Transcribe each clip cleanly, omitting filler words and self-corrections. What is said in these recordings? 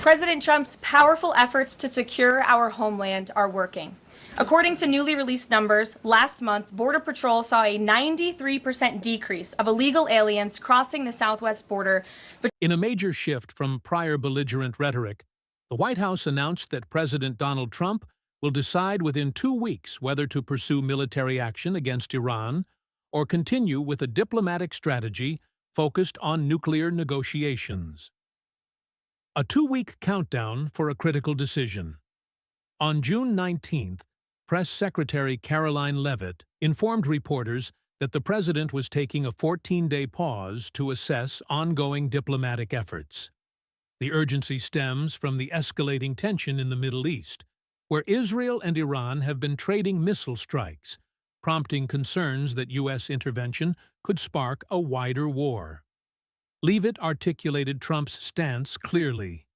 President Trump's powerful efforts to secure our homeland are working. According to newly released numbers, last month, Border Patrol saw a 93% decrease of illegal aliens crossing the southwest border. In a major shift from prior belligerent rhetoric, the White House announced that President Donald Trump will decide within 2 weeks whether to pursue military action against Iran or continue with a diplomatic strategy focused on nuclear negotiations. A 2-week countdown for a critical decision. On June 19th, Press Secretary Caroline Leavitt informed reporters that the president was taking a 14-day pause to assess ongoing diplomatic efforts. The urgency stems from the escalating tension in the Middle East, where Israel and Iran have been trading missile strikes, prompting concerns that U.S. intervention could spark a wider war. Leavitt articulated Trump's stance clearly.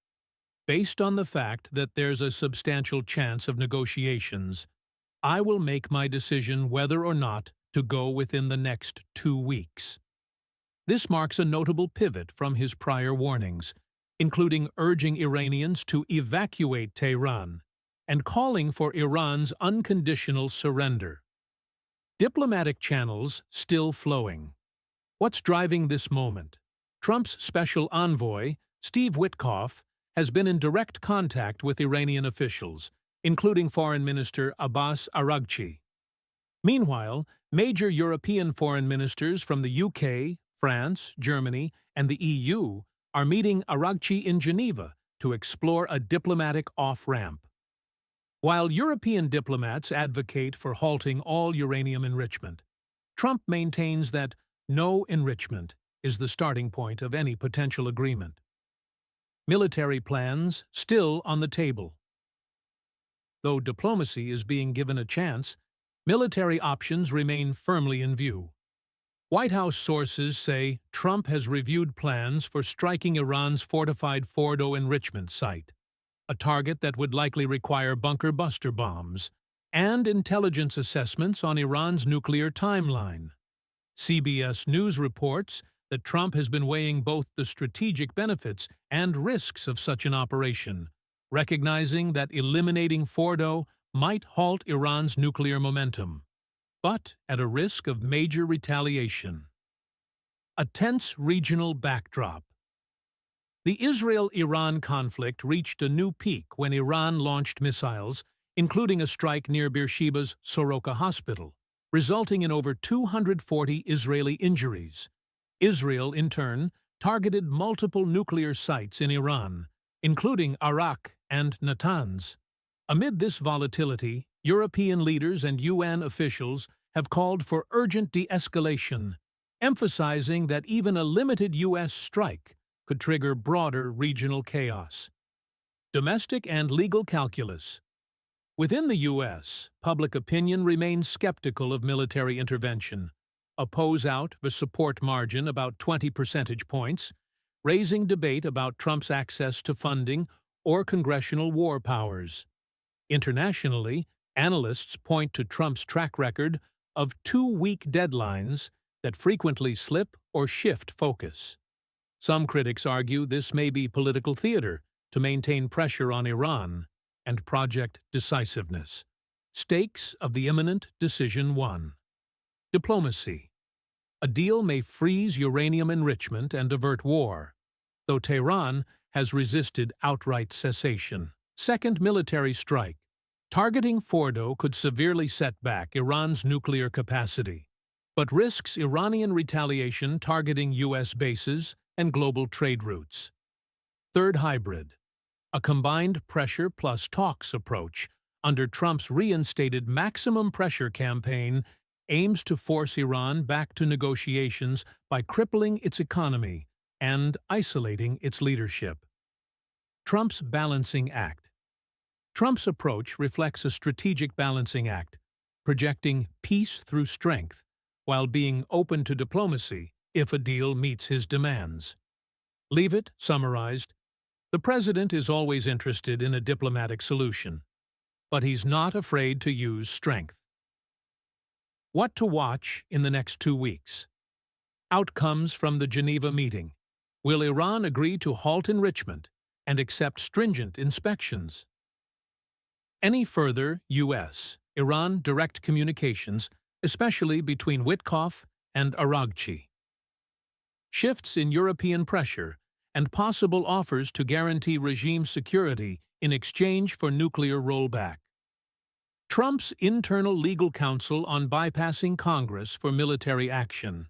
Based on the fact that there's a substantial chance of negotiations, I will make my decision whether or not to go within the next 2 weeks. This marks a notable pivot from his prior warnings, including urging Iranians to evacuate Tehran and calling for Iran's unconditional surrender. Diplomatic channels still flowing. What's driving this moment? Trump's special envoy, Steve Witkoff, has been in direct contact with Iranian officials, including Foreign Minister Abbas Araghchi. Meanwhile, major European foreign ministers from the UK, France, Germany, and the EU are meeting Araghchi in Geneva to explore a diplomatic off-ramp. While European diplomats advocate for halting all uranium enrichment, Trump maintains that no enrichment is the starting point of any potential agreement. Military plans still on the table. Though diplomacy is being given a chance, military options remain firmly in view. White House sources say Trump has reviewed plans for striking Iran's fortified Fordo enrichment site, a target that would likely require bunker-buster bombs, and intelligence assessments on Iran's nuclear timeline. CBS News reports that Trump has been weighing both the strategic benefits and risks of such an operation, recognizing that eliminating Fordo might halt Iran's nuclear momentum, but at a risk of major retaliation. A tense regional backdrop. The Israel-Iran conflict reached a new peak when Iran launched missiles, including a strike near Beersheba's Soroka Hospital, resulting in over 240 Israeli injuries. Israel, in turn, targeted multiple nuclear sites in Iran, including Arak and Natanz. Amid this volatility, European leaders and UN officials have called for urgent de-escalation, emphasizing that even a limited U.S. strike could trigger broader regional chaos. Domestic and legal calculus. Within the U.S., public opinion remains skeptical of military intervention. Oppose out the support margin about 20 percentage points, raising debate about Trump's access to funding or congressional war powers. Internationally, analysts point to Trump's track record of 2-week deadlines that frequently slip or shift focus. Some critics argue this may be political theater to maintain pressure on Iran and project decisiveness. Stakes of the imminent decision 1. Diplomacy. A deal may freeze uranium enrichment and avert war, though Tehran has resisted outright cessation. Second, military strike. Targeting Fordo could severely set back Iran's nuclear capacity, but risks Iranian retaliation targeting U.S. bases and global trade routes. Third, hybrid. A combined pressure plus talks approach under Trump's reinstated maximum pressure campaign aims to force Iran back to negotiations by crippling its economy and isolating its leadership. Trump's balancing act. Trump's approach reflects a strategic balancing act, projecting peace through strength, while being open to diplomacy if a deal meets his demands. Leavitt summarized, "The president is always interested in a diplomatic solution, but he's not afraid to use strength." What to watch in the next 2 weeks? Outcomes from the Geneva meeting. Will Iran agree to halt enrichment and accept stringent inspections. Any further U.S.-Iran direct communications, especially between Witkoff and Araghchi. Shifts in European pressure and possible offers to guarantee regime security in exchange for nuclear rollback. Trump's internal legal counsel on bypassing Congress for military action.